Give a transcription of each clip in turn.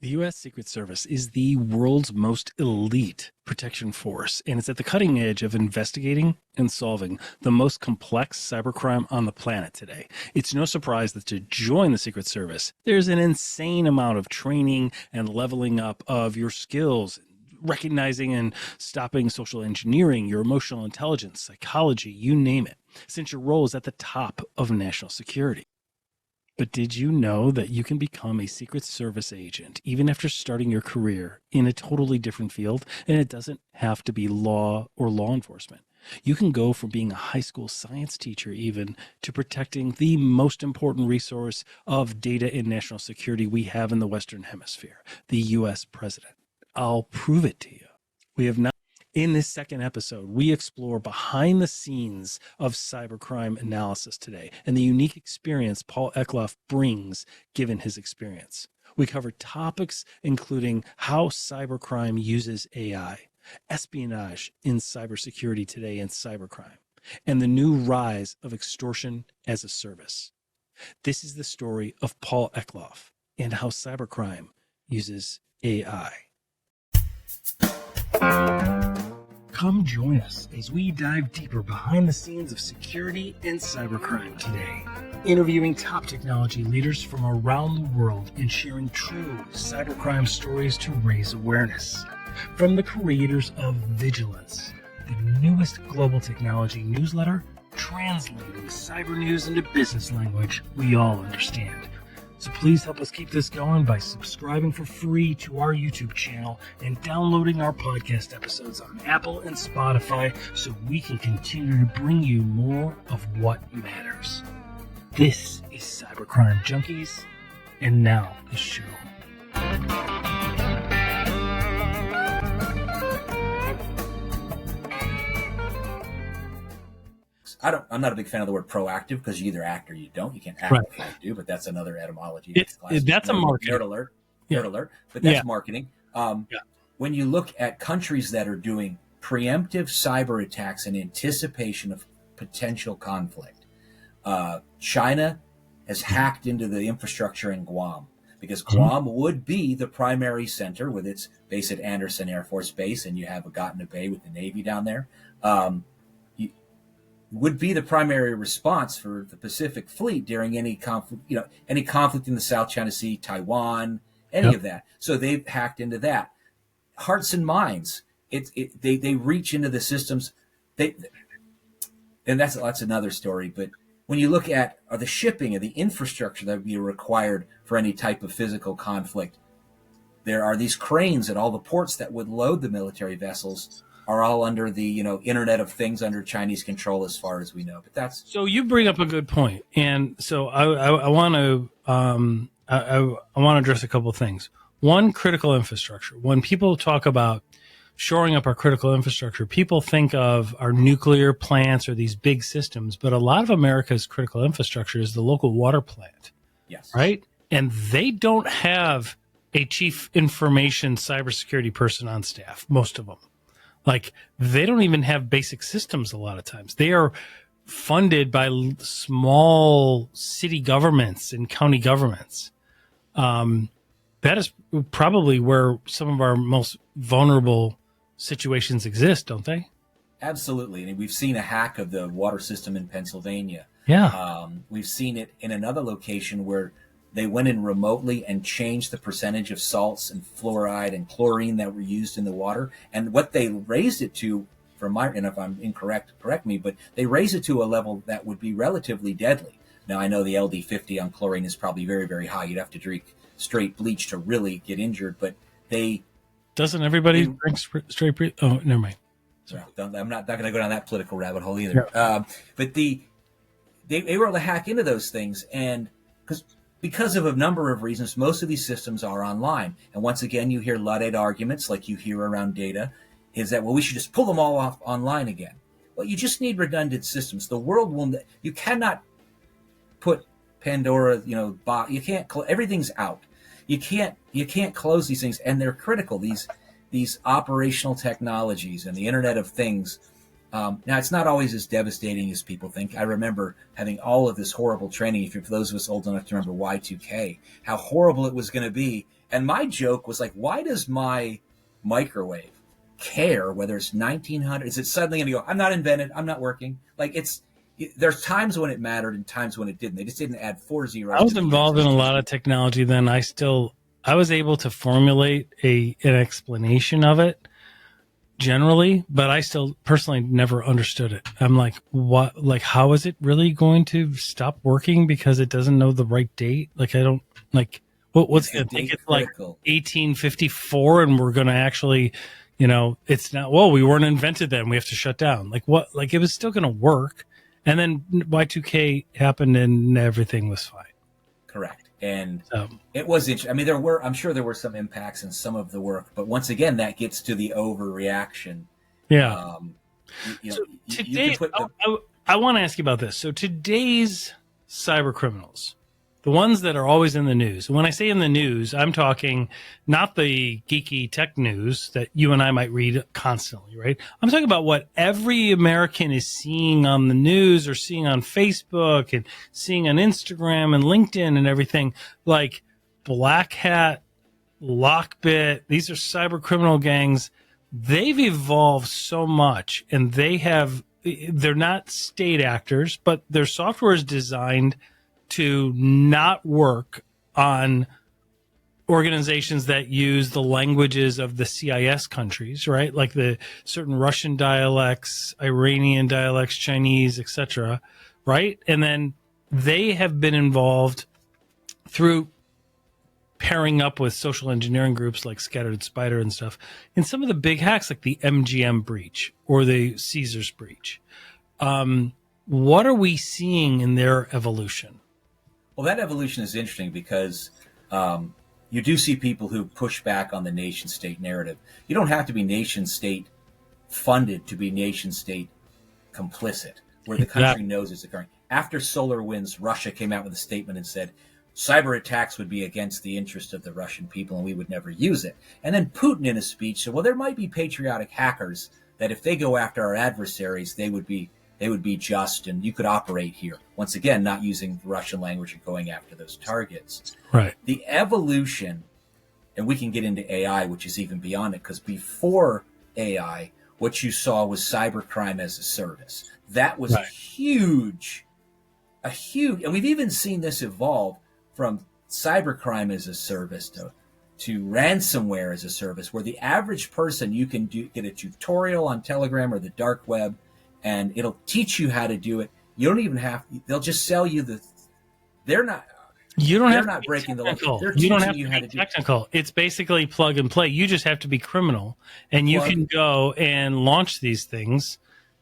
The U.S. Secret Service is the world's most elite protection force, and it's at the cutting edge of investigating and solving the most complex cybercrime on the planet today. It's no surprise that to join the Secret Service, there's an insane amount of training and leveling up of your skills, recognizing and stopping social engineering, your emotional intelligence, psychology, you name it, since your role is at the top of national security. But did you know that you can become a Secret Service agent even after starting your career in a totally different field? And it doesn't have to be law or law enforcement. You can go from being a high school science teacher even to protecting the most important resource of data and national security we have in the Western Hemisphere, the U.S. president. I'll prove it to you. We have not. In this second episode, we explore behind the scenes of cybercrime analysis today and the unique experience Paul Eklof brings given his experience. We cover topics including how cybercrime uses AI, espionage in cybersecurity today and cybercrime, and the new rise of extortion as a service. This is the story of Paul Eklof and how cybercrime uses AI. Come join us as we dive deeper behind the scenes of security and cybercrime today, interviewing top technology leaders from around the world and sharing true cybercrime stories to raise awareness. From the creators of Vigilance, the newest global technology newsletter, translating cyber news into business language we all understand. So please help us keep this going by subscribing for free to our YouTube channel and downloading our podcast episodes on Apple and Spotify so we can continue to bring you more of what matters. This is Cybercrime Junkies, and now the show. I'm not a big fan of the word proactive because you either act or you don't. You can't act before you do, but that's another etymology. That's a marketing. Nerd alert, but that's marketing. When you look at countries that are doing preemptive cyber attacks in anticipation of potential conflict, China has hacked into the infrastructure in Guam because Guam would be the primary center with its base at Andersen Air Force Base, and you have Agotna Bay with the Navy down there. Would be the primary response for the Pacific Fleet during any conflict, any conflict in the South China Sea, Taiwan, any of that. So they've hacked into that. Hearts and minds. They reach into the systems. And that's another story. But when you look at the shipping and the infrastructure that would be required for any type of physical conflict, there are these cranes at all the ports that would load the military vessels. Are all under the Internet of Things under Chinese control, as far as we know. But that's so you bring up a good point, and so I want to address a couple of things. One, critical infrastructure. When people talk about shoring up our critical infrastructure, people think of our nuclear plants or these big systems, but a lot of America's critical infrastructure is the local water plant. Yes, right, and they don't have a chief information cybersecurity person on staff. Most of them. Like, they don't even have basic systems a lot of times. They are funded by small city governments and county governments. That is probably where some of our most vulnerable situations exist, don't they? Absolutely. And we've seen a hack of the water system in Pennsylvania. Yeah. We've seen it in another location where they went in remotely and changed the percentage of salts and fluoride and chlorine that were used in the water. And what they raised it to, and if I'm incorrect, correct me, but they raised it to a level that would be relatively deadly. Now, I know the LD50 on chlorine is probably very, very high. You'd have to drink straight bleach to really get injured, but they... Doesn't everybody drink straight bleach? Oh, never mind. Sorry. I'm not going to go down that political rabbit hole either. Yeah. But they were able to hack into those things, and because of a number of reasons, most of these systems are online. And once again, you hear Luddite arguments like you hear around data, is that, well, we should just pull them all off online again. Well, you just need redundant systems. The world will, you cannot put Pandora, you can't, everything's out. You can't close these things, and they're critical, these operational technologies and the Internet of Things. Now, it's not always as devastating as people think. I remember having all of this horrible training, for those of us old enough to remember Y2K, how horrible it was going to be. And my joke was like, why does my microwave care whether it's 1900? Is it suddenly going to go, I'm not invented, I'm not working? Like there's times when it mattered and times when it didn't. They just didn't add 4 zeros. I was involved in a lot of technology then. I was able to formulate an explanation of it generally, but I still personally never understood it. I'm like, what, like, how is it really going to stop working because it doesn't know the right date? Like, I don't like, what's going to think it's like 1854 and we're going to actually, it's not, well, we weren't invented then. We have to shut down. Like what, like it was still going to work. And then Y2K happened and everything was fine. Correct. And it was interesting. I mean, I'm sure there were some impacts in some of the work, but once again, that gets to the overreaction. Yeah. I want to ask you about this. So today's cyber criminals, the ones that are always in the news. When I say in the news, I'm talking not the geeky tech news that you and I might read constantly, right? I'm talking about what every American is seeing on the news or seeing on Facebook and seeing on Instagram and LinkedIn and everything, like Black Hat, Lockbit. These are cyber criminal gangs. They've evolved so much, and they're not state actors, but their software is designed to not work on organizations that use the languages of the CIS countries, right? Like the certain Russian dialects, Iranian dialects, Chinese, etc., right? And then they have been involved through pairing up with social engineering groups like Scattered Spider and stuff in some of the big hacks like the MGM breach or the Caesars breach. What are we seeing in their evolution? Well, that evolution is interesting because you do see people who push back on the nation state narrative. You don't have to be nation state funded to be nation state complicit, where the country knows it's occurring. After SolarWinds, Russia came out with a statement and said cyber attacks would be against the interest of the Russian people and we would never use it. And then Putin in a speech said, well, there might be patriotic hackers that if they go after our adversaries, they would be just, and you could operate here. Once again, not using the Russian language and going after those targets. Right. The evolution, and we can get into AI, which is even beyond it, because before AI, what you saw was cybercrime as a service. That was huge, and we've even seen this evolve from cybercrime as a service to ransomware as a service, where the average person, you can get a tutorial on Telegram or the dark web, and it'll teach you how to do it. You don't even have. They'll just sell you they're not. You don't they're have not to breaking the law. They're you don't have teaching you to how be to do technical. It's basically plug and play. You just have to be criminal, and you can go and launch these things.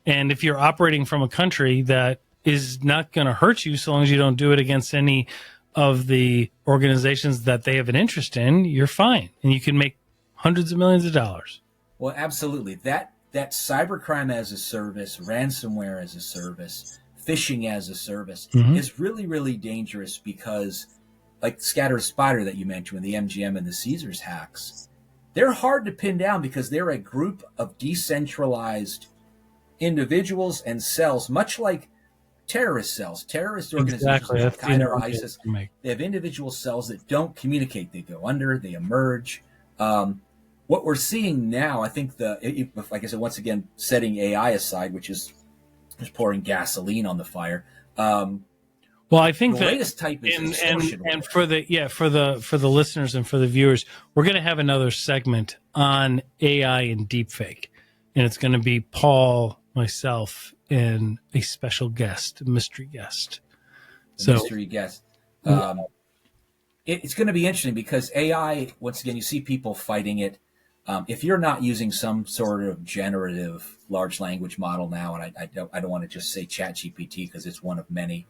And if you're operating from a country that is not going to hurt you, so long as you don't do it against any of the organizations that they have an interest in, you're fine, and you can make hundreds of millions of dollars. Well, absolutely. That cybercrime as a service, ransomware as a service, phishing as a service is really, really dangerous because, like Scattered Spider that you mentioned, the MGM and the Caesars hacks, they're hard to pin down because they're a group of decentralized individuals and cells, much like terrorist cells, terrorist organizations, like Al-Qaeda or ISIS. They have individual cells that don't communicate. They go under, they emerge. What we're seeing now, I think like I said, once again, setting AI aside, which is just pouring gasoline on the fire. Well, I think the latest type is and for the listeners and for the viewers, we're going to have another segment on AI and deepfake, and it's going to be Paul, myself, and a special guest, a mystery guest. Mystery guest. It's going to be interesting because AI, once again, you see people fighting it. If you're not using some sort of generative large language model now, and I don't want to just say ChatGPT because it's one of many.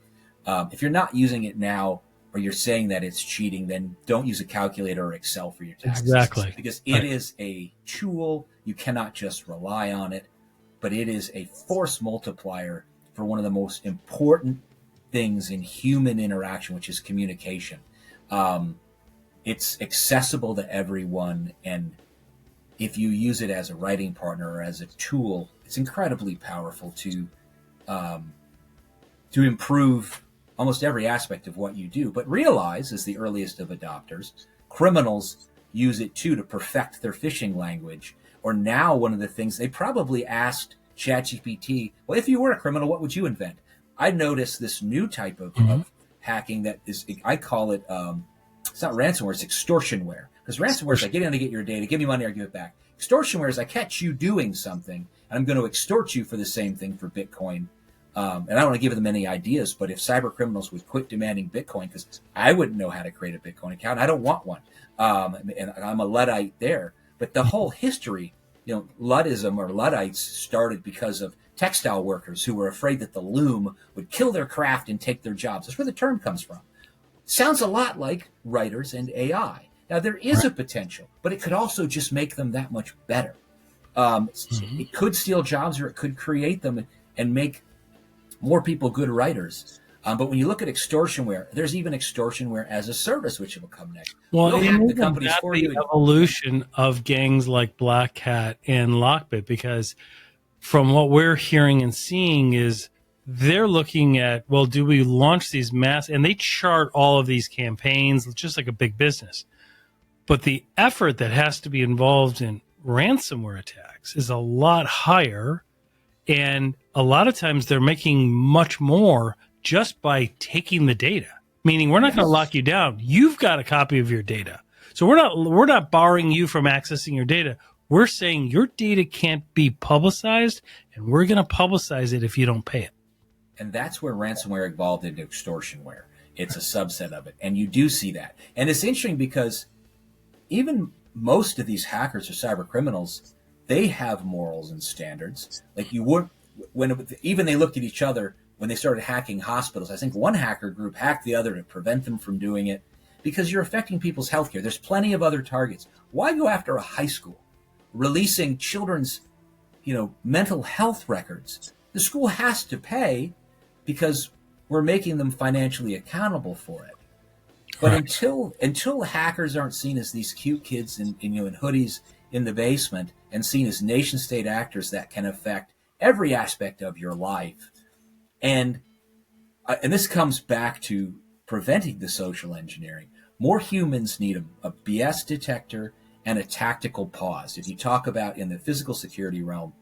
If you're not using it now, or you're saying that it's cheating, then don't use a calculator or Excel for your taxes. Exactly. Because it is a tool. You cannot just rely on it, but it is a force multiplier for one of the most important things in human interaction, which is communication. It's accessible to everyone, and if you use it as a writing partner or as a tool, it's incredibly powerful to improve almost every aspect of what you do. But realize, as the earliest of adopters, criminals use it too to perfect their phishing language. Or now one of the things they probably asked ChatGPT, well, if you were a criminal, what would you invent? I noticed this new type of hacking that is, I call it, it's not ransomware, it's extortionware. Because ransomware is I get in to get your data, give me money or give it back. Extortionware is I catch you doing something and I'm going to extort you for the same thing for Bitcoin. And I don't want to give them any ideas, but if cyber criminals would quit demanding Bitcoin, because I wouldn't know how to create a Bitcoin account, I don't want one. And I'm a Luddite there. But the whole history, Luddism or Luddites started because of textile workers who were afraid that the loom would kill their craft and take their jobs. That's where the term comes from. Sounds a lot like writers and AI. Now, there is a potential, but it could also just make them that much better. It could steal jobs or it could create them and make more people good writers. But when you look at extortionware, there's even extortionware as a service, which will come next. Well, We'll hack the companies that's for the you. evolution of gangs like Black Hat and Lockbit, because from what we're hearing and seeing is they're looking at, well, do we launch these mass, and they chart all of these campaigns just like a big business. But the effort that has to be involved in ransomware attacks is a lot higher. And a lot of times they're making much more just by taking the data, meaning we're not going to lock you down. You've got a copy of your data. So we're not barring you from accessing your data. We're saying your data can't be publicized, and we're going to publicize it if you don't pay it. And that's where ransomware evolved into extortionware. It's a subset of it. And you do see that. And it's interesting because even most of these hackers or cyber criminals, they have morals and standards. Like you would, even they looked at each other when they started hacking hospitals. I think one hacker group hacked the other to prevent them from doing it because you're affecting people's healthcare. There's plenty of other targets. Why go after a high school releasing children's, mental health records? The school has to pay because we're making them financially accountable for it. But until hackers aren't seen as these cute kids in hoodies in the basement and seen as nation state actors that can affect every aspect of your life, and this comes back to preventing the social engineering. More humans need a BS detector and a tactical pause. If you talk about in the physical security realm,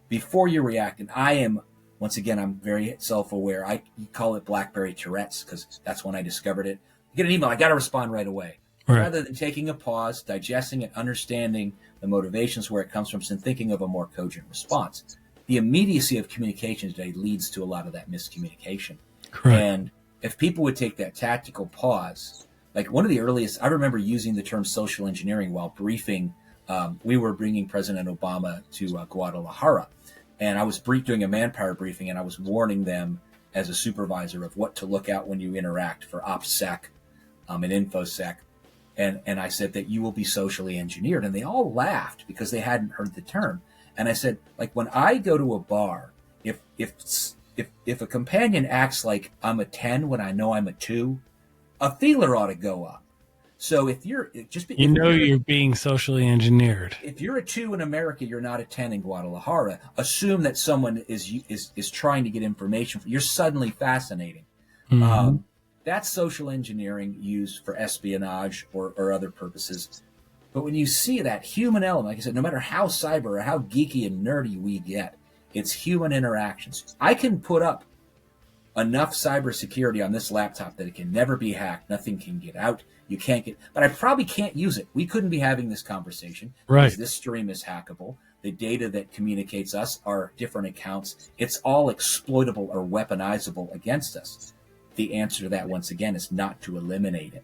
before you react, and I am, once again, I'm very self-aware. I call it BlackBerry Tourette's because that's when I discovered it. Get an email, I got to respond right away. Right. Rather than taking a pause, digesting it, understanding the motivations where it comes from, and thinking of a more cogent response. The immediacy of communication today leads to a lot of that miscommunication. Correct. And if people would take that tactical pause, like one of the earliest, I remember using the term social engineering while briefing. We were bringing President Obama to Guadalajara, and I was doing a manpower briefing, and I was warning them as a supervisor of what to look out when you interact for OPSEC and InfoSec. And I said that you will be socially engineered. And they all laughed because they hadn't heard the term. And I said, like, when I go to a bar, if a companion acts like I'm a 10 when I know I'm a 2, a feeler ought to go up. So if you're you're being socially engineered. If you're a 2 in America, you're not a 10 in Guadalajara. Assume that someone is trying to get information. You're suddenly fascinating. Mm-hmm. That's social engineering used for espionage or other purposes. But when you see that human element, like I said, no matter how cyber or how geeky and nerdy we get, it's human interactions. I can put up enough cybersecurity on this laptop that it can never be hacked. Nothing can get out. You can't get, but I probably can't use it. We couldn't be having this conversation because this stream is hackable. The data that communicates us are different accounts. It's all exploitable or weaponizable against us. The answer to that, once again, is not to eliminate it.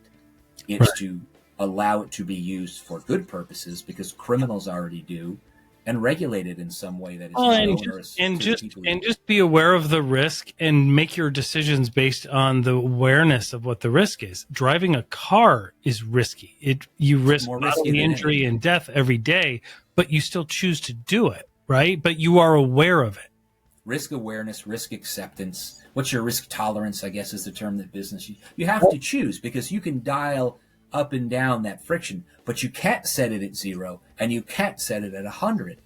It's to allow it to be used for good purposes because criminals already do, and regulate it in some way that is just be aware of the risk and make your decisions based on the awareness of what the risk is. Driving a car is risky. You risk bodily injury and death every day, but you still choose to do it, right? But you are aware of it. Risk awareness, risk acceptance. What's your risk tolerance, I guess, is the term that business uses. You have to choose because you can dial up and down that friction, but you can't set it at 0 and you can't set it at 100.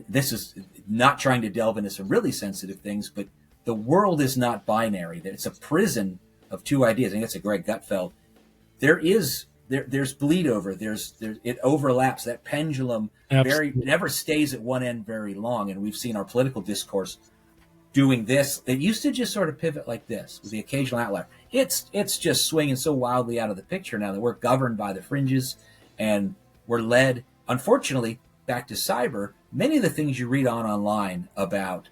This is not trying to delve into some really sensitive things, but the world is not binary. It's a prison of two ideas. I think that's a Greg Gutfeld. There is there's bleed over. There's it overlaps. That pendulum never stays at one end very long. And we've seen our political discourse doing this. It used to just sort of pivot like this with the occasional outlier. It's just swinging so wildly out of the picture now that we're governed by the fringes, and we're led, unfortunately, back to cyber. Many of the things you read online about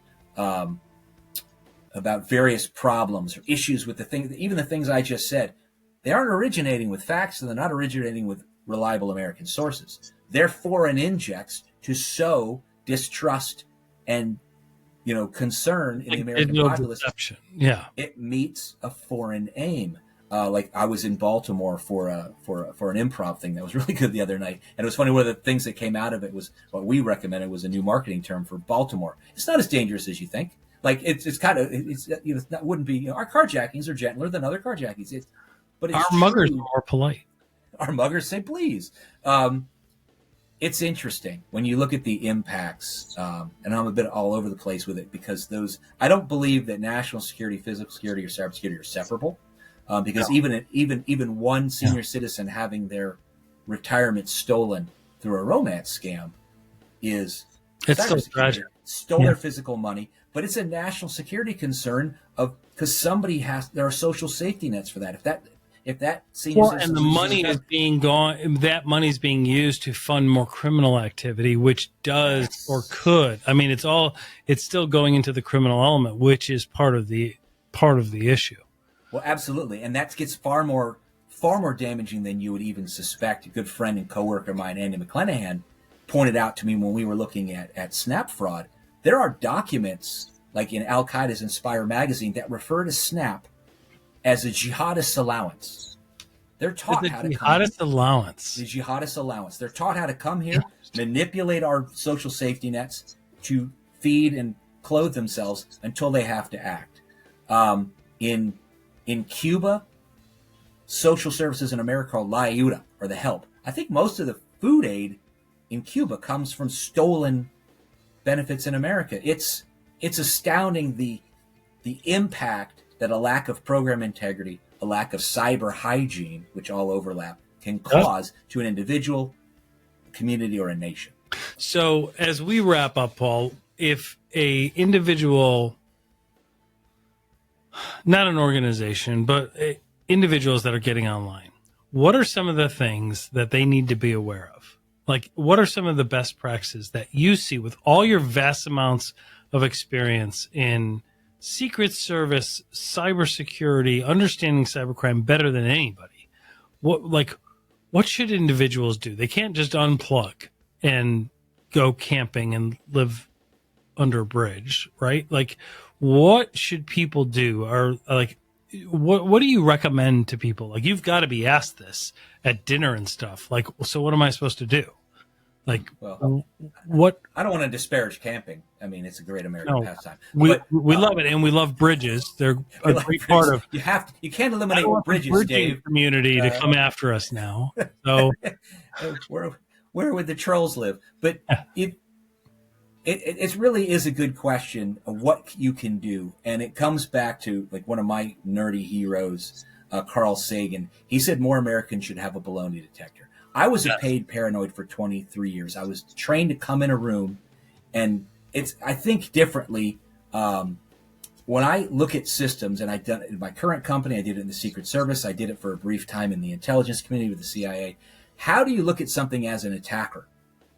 various problems or issues with the things, even the things I just said, they aren't originating with facts, and they're not originating with reliable American sources. They're foreign injects to sow distrust and concern in the American populace. Deception. Yeah, it meets a foreign aim. Like I was in Baltimore for an improv thing that was really good the other night, and it was funny. One of the things that came out of it was what we recommended was a new marketing term for Baltimore. It's not as dangerous as you think. Like it's kind of it wouldn't be. Our carjackings are gentler than other carjackings. But our muggers are more polite. Our muggers say please. It's interesting when you look at the impacts, and I'm a bit all over the place with it because I don't believe that national security, physical security, or cybersecurity are separable. Because even one senior citizen having their retirement stolen through a romance scam it's still tragic. Stole their physical money, but it's a national security concern because there are social safety nets for that. If that senior citizen, and the money is being gone, that money's being used to fund more criminal activity, which does or could. I mean, it's still going into the criminal element, which is part of the issue. Well, absolutely, and that gets far more damaging than you would even suspect. A good friend and coworker of mine, Andy McClenahan, pointed out to me when we were looking at Snap fraud. There are documents, like in Al Qaeda's Inspire magazine, that refer to Snap as a jihadist allowance. They're taught how to come. Jihadist allowance. The jihadist allowance. They're taught how to come here, manipulate our social safety nets to feed and clothe themselves until they have to act. In Cuba, social services in America called La Ayuda, or the help. I think most of the food aid in Cuba comes from stolen benefits in America. It's astounding the impact that a lack of program integrity, a lack of cyber hygiene, which all overlap, can cause to an individual, a community, or a nation. So as we wrap up, Paul, if a individual, not an organization, but individuals that are getting online, what are some of the things that they need to be aware of? Like, what are some of the best practices that you see with all your vast amounts of experience in Secret Service, cybersecurity, understanding cybercrime better than anybody? What should individuals do? They can't just unplug and go camping and live under a bridge, right? Like, what should people do? Or like, what do you recommend to people? Like, you've got to be asked this at dinner and stuff. Like, so what am I supposed to do? Like, what? I don't want to disparage camping. I mean, it's a great American pastime. We love it, and we love bridges. They're a great part of. You can't eliminate bridges, Dave. Community to come after us now. So where would the trolls live? But it really is a good question of what you can do, and it comes back to like one of my nerdy heroes, Carl Sagan. He said more Americans should have a baloney detector. I was a paid paranoid for 23 years. I was trained to come in a room, and I think differently. When I look at systems, and I've done it in my current company, I did it in the Secret Service, I did it for a brief time in the intelligence community with the CIA. How do you look at something as an attacker?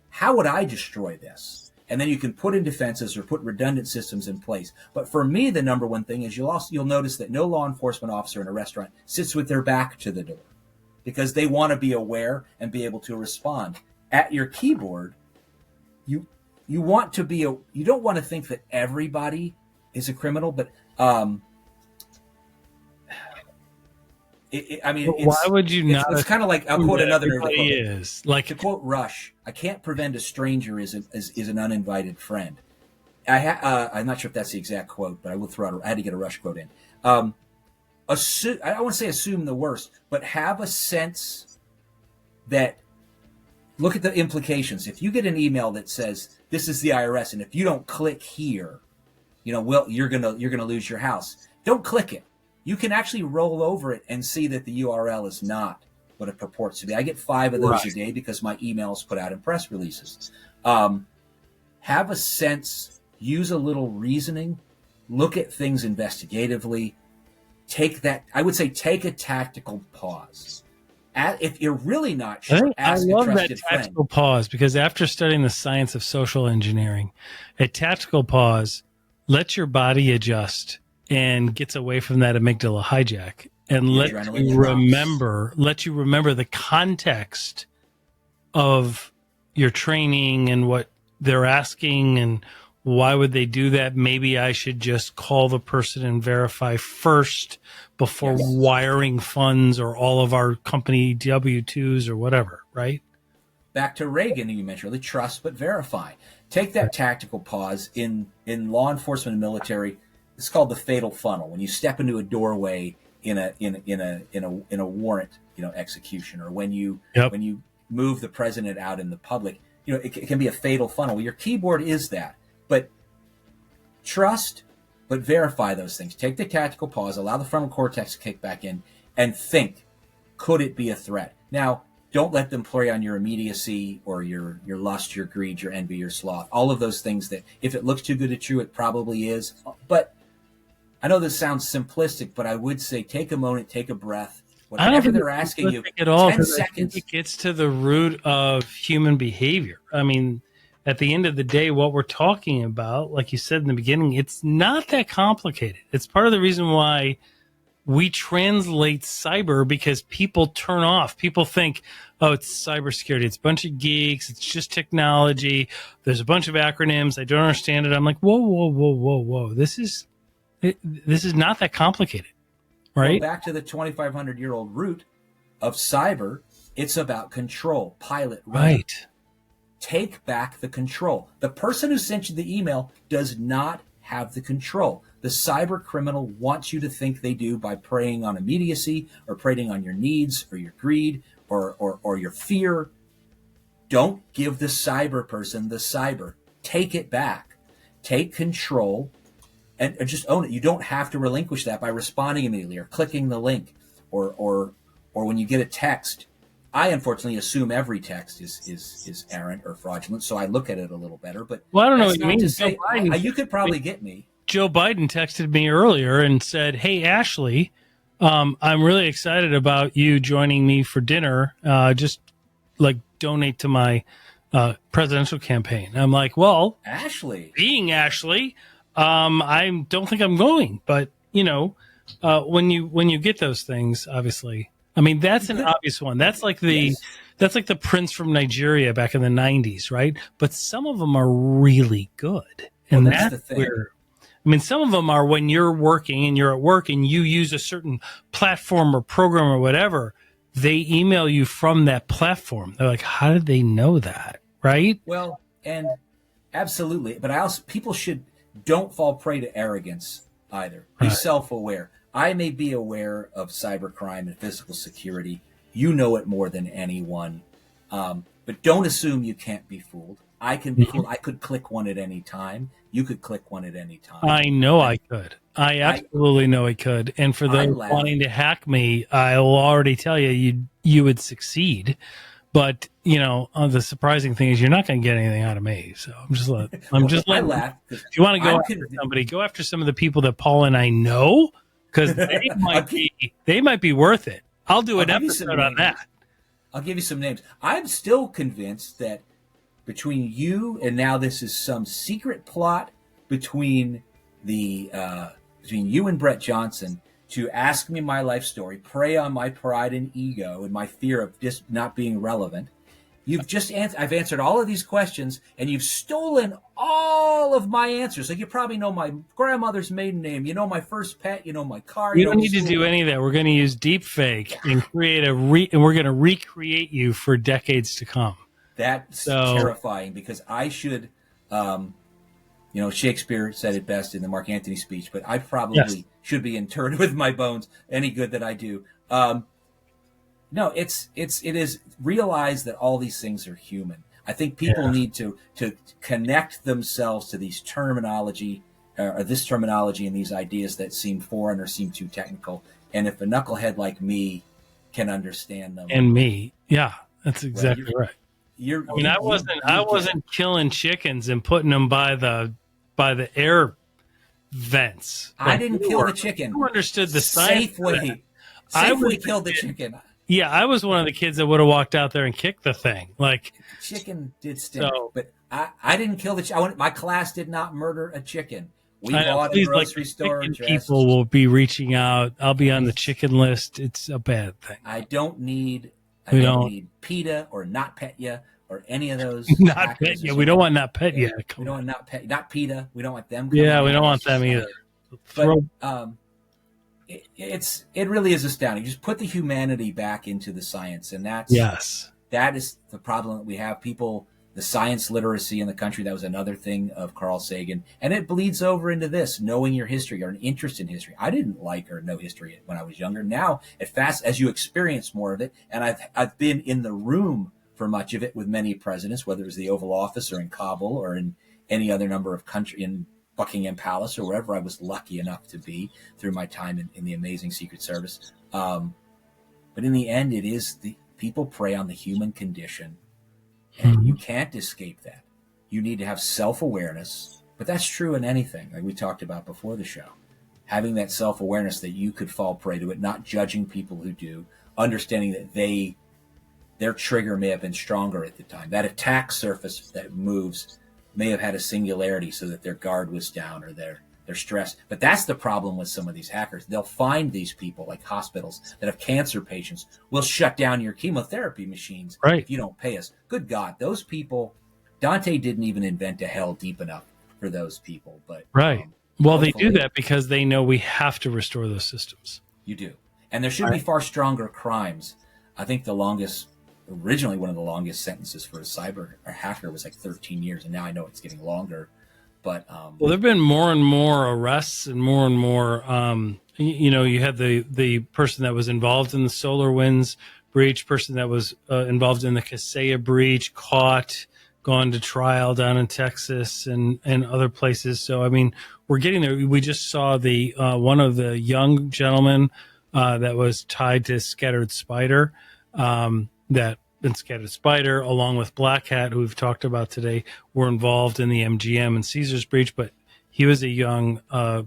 How would I destroy this? And then you can put in defenses or put redundant systems in place. But for me, the number one thing is you'll notice that no law enforcement officer in a restaurant sits with their back to the door, because they want to be aware and be able to respond. At your keyboard, you want to be you don't want to think that everybody is a criminal, but why would you not? It's kind of like, I'll quote another quote. Is like, to quote Rush, "I can't prevent a stranger is an uninvited friend." I'm not sure if that's the exact quote, but I will throw out. I had to get a Rush quote in. I wouldn't say assume the worst, but have a sense that, look at the implications. If you get an email that says this is the IRS, and if you don't click here, you're gonna lose your house. Don't click it. You can actually roll over it and see that the URL is not what it purports to be. I get 5 of those Right. a day because my email is put out in press releases. Have a sense, use a little reasoning, look at things investigatively. I would say take a tactical pause. If you're really not sure, I ask a love that trusted friend. tactical pause, because after studying the science of social engineering, a tactical pause lets your body adjust and gets away from that amygdala hijack, and let adrenaline you drops. remember the context of your training and what they're asking and why would they do that. Maybe I should just call the person and verify first before Yes. wiring funds or all of our company W-2s or whatever, right? Back to Reagan, you mentioned earlier, trust but verify. Take that tactical pause in law enforcement and military. It's called the fatal funnel. When you step into a doorway in a warrant, execution, or when you move the president out in the public, it can be a fatal funnel. Your keyboard is that, but trust but verify those things. Take the tactical pause, allow the frontal cortex to kick back in, and think, could it be a threat? Now, don't let them play on your immediacy or your lust, your greed, your envy, your sloth. All of those things that if it looks too good to true, it probably is. But I know this sounds simplistic, but I would say take a moment, take a breath. Whatever they're asking you, at all, 10 seconds. It gets to the root of human behavior. I mean, at the end of the day, what we're talking about, like you said in the beginning, it's not that complicated. It's part of the reason why we translate cyber, because people turn off. People think, oh, it's cybersecurity. It's a bunch of geeks. It's just technology. There's a bunch of acronyms. I don't understand it. I'm like, whoa. This is not that complicated, right? Well, back to the 2,500-year-old root of cyber, it's about control. Pilot, right. Take back the control. The person who sent you the email does not have the control. The cyber criminal wants you to think they do by preying on immediacy or preying on your needs or your greed or your fear. Don't give the cyber person the cyber. Take it back. Take control and just own it. You don't have to relinquish that by responding immediately or clicking the link or when you get a text. I unfortunately assume every text is errant or fraudulent, so I look at it a little better. But well, I don't know what that's you not mean. to say you could probably get me. Joe Biden texted me earlier and said, "Hey, Ashley, I'm really excited about you joining me for dinner. Just like donate to my presidential campaign." I'm like, "Well, Ashley, being Ashley, I don't think I'm going." But when you get those things, obviously, I mean, that's an obvious one. That's like that's like the prince from Nigeria back in the 90s, right? But some of them are really good, and that's the thing. I mean, some of them are when you're working and you're at work and you use a certain platform or program or whatever, they email you from that platform. They're like, how did they know that? Right? Well, and absolutely. But people don't fall prey to arrogance either. Be self-aware. I may be aware of cybercrime and physical security. You know it more than anyone. But don't assume you can't be fooled. I can be fooled. I could click one at any time. You could click one at any time. I know I could. I absolutely know I could. And for those wanting to hack me, I'll already tell you would succeed. But the surprising thing is you're not going to get anything out of me. So I'm just letting. I laugh. If you want to go after somebody, go after some of the people that Paul and I know, because they might be worth it. I'll do an episode on that. I'll give you some names. I'm still convinced that between you and now this is some secret plot between you and Brett Johnson to ask me my life story, prey on my pride and ego and my fear of just not being relevant. I've answered all of these questions, and you've stolen all of my answers. Like, you probably know my grandmother's maiden name, you know my first pet, you know my car. You don't need to do any of that. We're going to use Deepfake and create and we're going to recreate you for decades to come. That's terrifying, because I should, Shakespeare said it best in the Mark Antony speech, but I probably should be interred with my bones, any good that I do. No, it is realize that all these things are human. I think people need to connect themselves to these terminology or this terminology and these ideas that seem foreign or seem too technical. And if a knucklehead like me can understand them. And me. Yeah, that's exactly right. I You get it. wasn't killing chickens and putting them by the air vents. I didn't kill the chicken. You understood the science. Safely killed the chicken. Yeah, I was one of the kids that would have walked out there and kicked the thing. Like, chicken did stink, but I didn't kill the chicken. My class did not murder a chicken. We bought a grocery store. People will be reaching out. I'll be on the chicken list. It's a bad thing. I don't need PETA or NotPetya or any of those. NotPetya. We don't want NotPetya. We don't want not PETA. We don't want them. Yeah, we don't want them either. But it really is astounding. Just put the humanity back into the science, and that is the problem that we have. People, the science literacy in the country, that was another thing of Carl Sagan, and it bleeds over into this, knowing your history or an interest in history. I didn't like or know history when I was younger. Now, as you experience more of it, and I've been in the room for much of it with many presidents, whether it was the Oval Office or in Kabul or in any other number of countries, in Buckingham Palace or wherever I was lucky enough to be through my time in the amazing Secret Service. But in the end, it is the people prey on the human condition, and you can't escape that. You need to have self-awareness, but that's true in anything, like we talked about before the show. Having that self-awareness that you could fall prey to it, not judging people who do, understanding that their trigger may have been stronger at the time. That attack surface that moves may have had a singularity so that their guard was down or their stress. But that's the problem with some of these hackers. They'll find these people, like hospitals that have cancer patients. We'll shut down your chemotherapy machines if you don't pay us. Good God, those people, Dante didn't even invent a hell deep enough for those people. But well, they do that because they know we have to restore those systems. You do. And there should be far stronger crimes. I think originally one of the longest sentences for a cyber or hacker was like 13 years, and now I know it's getting longer. But well, there've been more and more arrests and more you had the person that was involved in the SolarWinds breach, person that was involved in the Kaseya breach, caught, gone to trial down in Texas and other places. So I mean, we're getting there. We just saw the one of the young gentlemen that was tied to Scattered Spider, Scattered Spider, along with Black Hat, who we've talked about today, were involved in the MGM and Caesars breach. But he was a young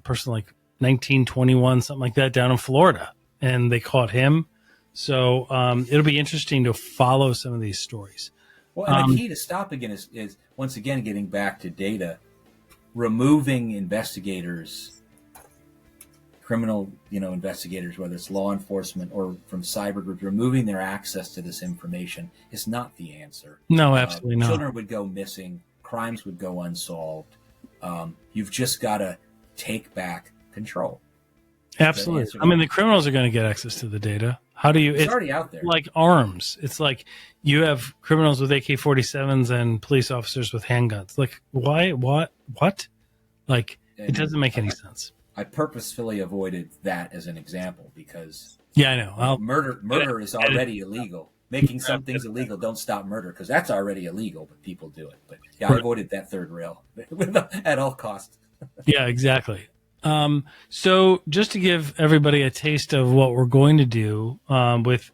person, like 19, 21, something like that, down in Florida, and they caught him. So it'll be interesting to follow some of these stories. Well, and the key to stopping it is once again getting back to data, removing investigators, criminal, investigators, whether it's law enforcement or from cyber groups, removing their access to this information is not the answer. No, absolutely not. Children would go missing. Crimes would go unsolved. You've just got to take back control. Absolutely. I mean, the criminals are going to get access to the data. How do you? It's already out there. Like arms. It's like you have criminals with AK-47s and police officers with handguns. Like, why? What? Like, it doesn't make any sense. I purposefully avoided that as an example because I know murder is already illegal. Making some things illegal don't stop murder because that's already illegal, but people do it. But I avoided that third rail at all costs. Yeah, exactly. So just to give everybody a taste of what we're going to do with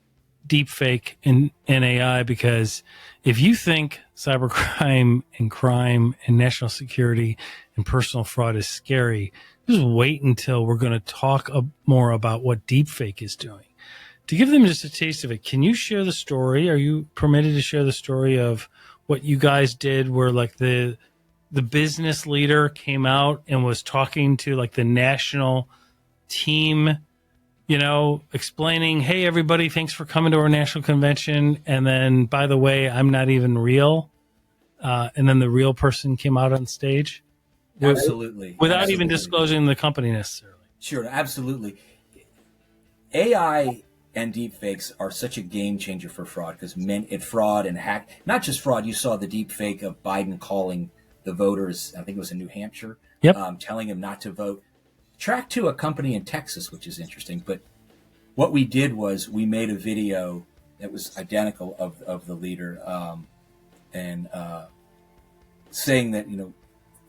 deepfake and AI, because if you think cybercrime and crime and national security and personal fraud is scary, just wait until we're going to talk more about what deepfake is doing. To give them just a taste of it, can you share the story? Are you permitted to share the story of what you guys did where like the business leader came out and was talking to like the national team, explaining, hey, everybody, thanks for coming to our national convention. And then, by the way, I'm not even real. And then the real person came out on stage. Absolutely. Without even disclosing the company necessarily. Sure, absolutely. AI and deepfakes are such a game changer for fraud because fraud and hack, not just fraud. You saw the deepfake of Biden calling the voters, I think it was in New Hampshire, telling them not to vote. Tracked to a company in Texas, which is interesting. But what we did was we made a video that was identical of the leader and saying that,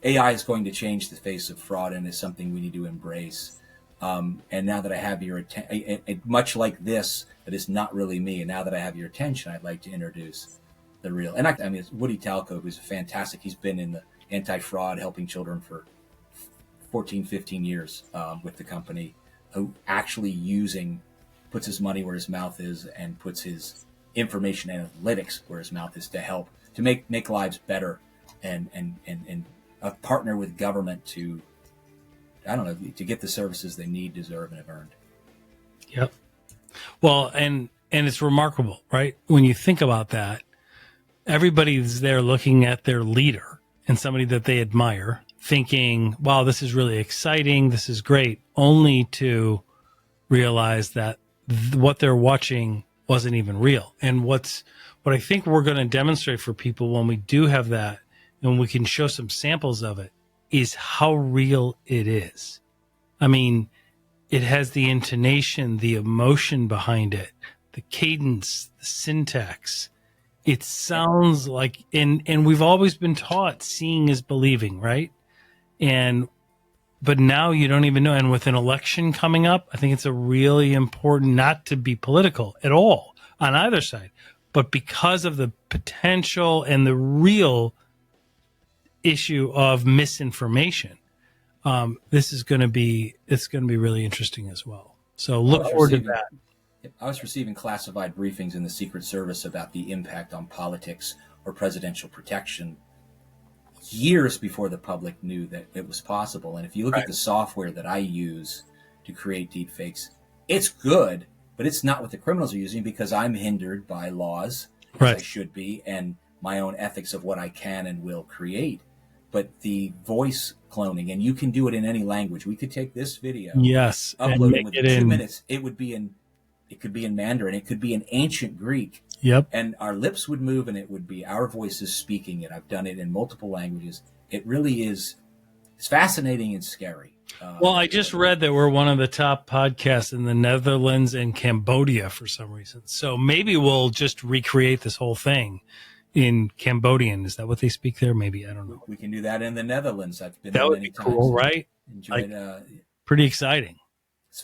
AI is going to change the face of fraud and is something we need to embrace. And now that I have your attention, much like this, that is not really me. And now that I have your attention, I'd like to introduce the real. And I mean, it's Woody Talco, who's fantastic. He's been in the anti-fraud, helping children for 14, 15 years with the company, who actually puts his money where his mouth is and puts his information analytics where his mouth is to help to make lives better and partner with government to, I don't know, to get the services they need, deserve, and have earned. Yep. Well, and it's remarkable, right? When you think about that, everybody's there looking at their leader and somebody that they admire, thinking, wow, this is really exciting, this is great, only to realize that what they're watching wasn't even real. And what I think we're going to demonstrate for people when we do have that, and we can show some samples of it, is how real it is. I mean, it has the intonation, the emotion behind it, the cadence, the syntax. It sounds like, and we've always been taught seeing is believing, right? But now you don't even know. And with an election coming up, I think it's a really important, not to be political at all on either side, but because of the potential and the real issue of misinformation, this is going to be really interesting as well. So look forward to that. I was receiving classified briefings in the Secret Service about the impact on politics or presidential protection years before the public knew that it was possible. And if you look at the software that I use to create deepfakes, it's good, but it's not what the criminals are using, because I'm hindered by laws, as I should be, and my own ethics of what I can and will create. But the voice cloning, and you can do it in any language. We could take this video, upload it within 2 minutes. It could be in Mandarin, it could be in ancient Greek. Yep. And our lips would move, and it would be our voices speaking it. I've done it in multiple languages. It really is. It's fascinating and scary. Well, I just read that we're one of the top podcasts in the Netherlands and Cambodia for some reason. So maybe we'll just recreate this whole thing in Cambodian. Is that what they speak there? Maybe, I don't know. We can do that in the Netherlands. I've been that there would many be cool, times. right? Enjoyed. Pretty exciting.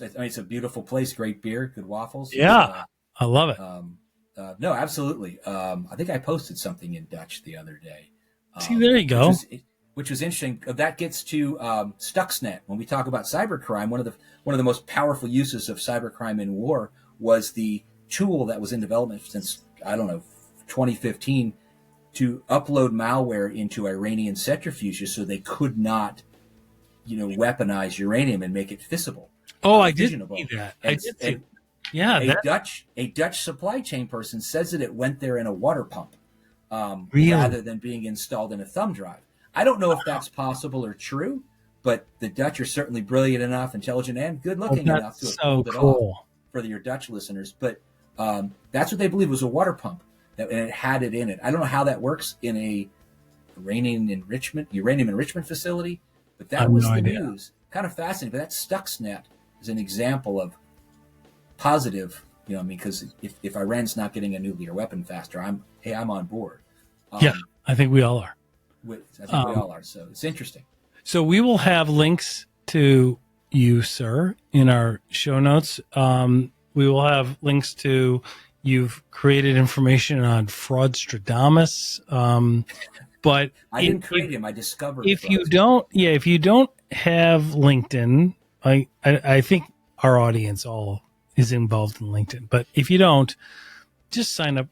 It's a beautiful place. Great beer, good waffles. Yeah, I love it. No, absolutely. I think I posted something in Dutch the other day. See, there you go. Which was interesting. That gets to Stuxnet. When we talk about cybercrime, one of the most powerful uses of cybercrime in war was the tool that was in development since, I don't know, 2015, to upload malware into Iranian centrifuges so they could not, weaponize uranium and make it fissile. Oh, I did see that. A Dutch supply chain person says that it went there in a water pump, really? rather than being installed in a thumb drive. I don't know if that's possible or true, but the Dutch are certainly brilliant enough, intelligent, and good-looking enough to have pulled it off for your Dutch listeners. But that's what they believe was a water pump, and it had it in it. I don't know how that works in a uranium enrichment facility, but that was the news. Kind of fascinating. But that Stuxnet is an example of positive, because if Iran's not getting a nuclear weapon faster, I'm on board. I think we all are. We all are. So it's interesting. So we will have links to you, sir, in our show notes. We will have links to, you've created information on Fraudstradamus. But I didn't create him. I discovered. If you don't have LinkedIn, I think our audience all is involved in LinkedIn. But if you don't, just sign up.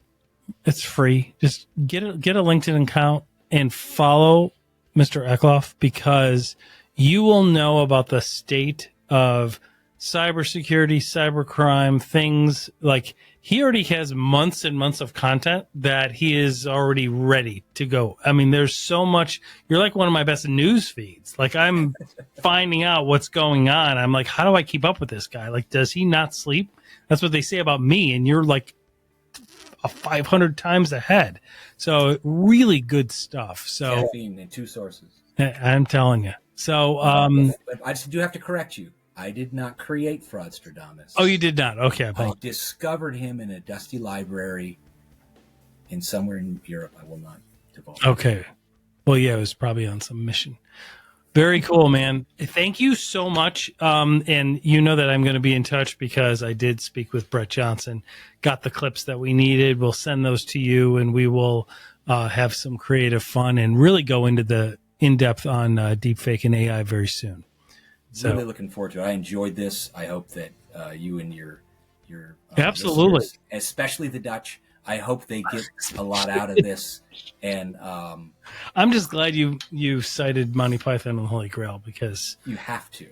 It's free. Just get a LinkedIn account and follow Mr. Eckloff, because you will know about the state of cybersecurity, cybercrime, things like he already has months and months of content that he is already ready to go. I mean, there's so much. You're like one of my best news feeds. Like, I'm finding out what's going on. I'm like, how do I keep up with this guy? Like, does he not sleep? That's what they say about me. And you're like 500 times ahead. So really good stuff. So caffeine in 2 sources. I'm telling you. So I just do have to correct you. I did not create Fraudstradamus. Oh, you did not? Okay. I discovered him in a dusty library in somewhere in Europe. I will not divulge. Okay. Well, yeah, it was probably on some mission. Very cool, man. Thank you so much. And you know that I'm going to be in touch because I did speak with Brett Johnson, got the clips that we needed. We'll send those to you, and we will have some creative fun and really go into the in-depth on deepfake and AI very soon. So, really looking forward to it. I enjoyed this. I hope that you and your absolutely, listeners, especially the Dutch, I hope they get a lot out of this. And I'm just glad you cited Monty Python and the Holy Grail, because you have to.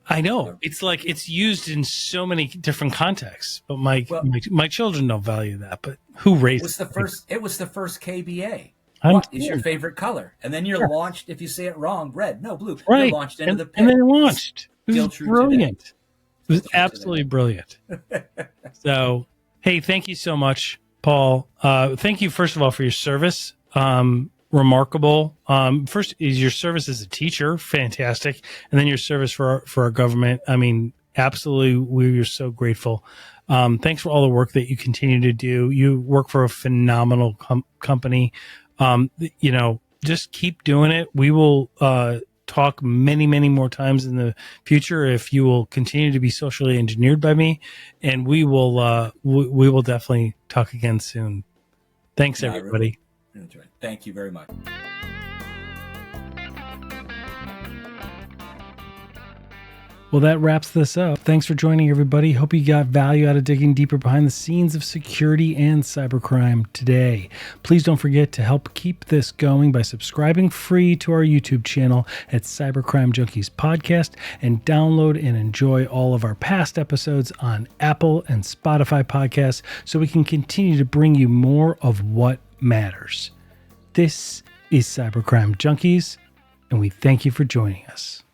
I know it's like it's used in so many different contexts, but my children don't value that. But who raised it was the first KBA. I'm what is your favorite color? And then you're launched, if you say it wrong, red, no, blue. Right. You're launched into the pit. And then launched. It was brilliant. Today. It was absolutely brilliant. So, hey, thank you so much, Paul. Thank you, first of all, for your service. Remarkable. First is your service as a teacher, fantastic. And then your service for our government. I mean, absolutely, we are so grateful. Thanks for all the work that you continue to do. You work for a phenomenal company. Just keep doing it. We will talk many, many more times in the future if you will continue to be socially engineered by me, and we will definitely talk again soon. Thanks, everybody. Really enjoy it. Thank you very much. Well, that wraps this up. Thanks for joining, everybody. Hope you got value out of digging deeper behind the scenes of security and cybercrime today. Please don't forget to help keep this going by subscribing free to our YouTube channel at Cybercrime Junkies Podcast, and download and enjoy all of our past episodes on Apple and Spotify podcasts so we can continue to bring you more of what matters. This is Cybercrime Junkies, and we thank you for joining us.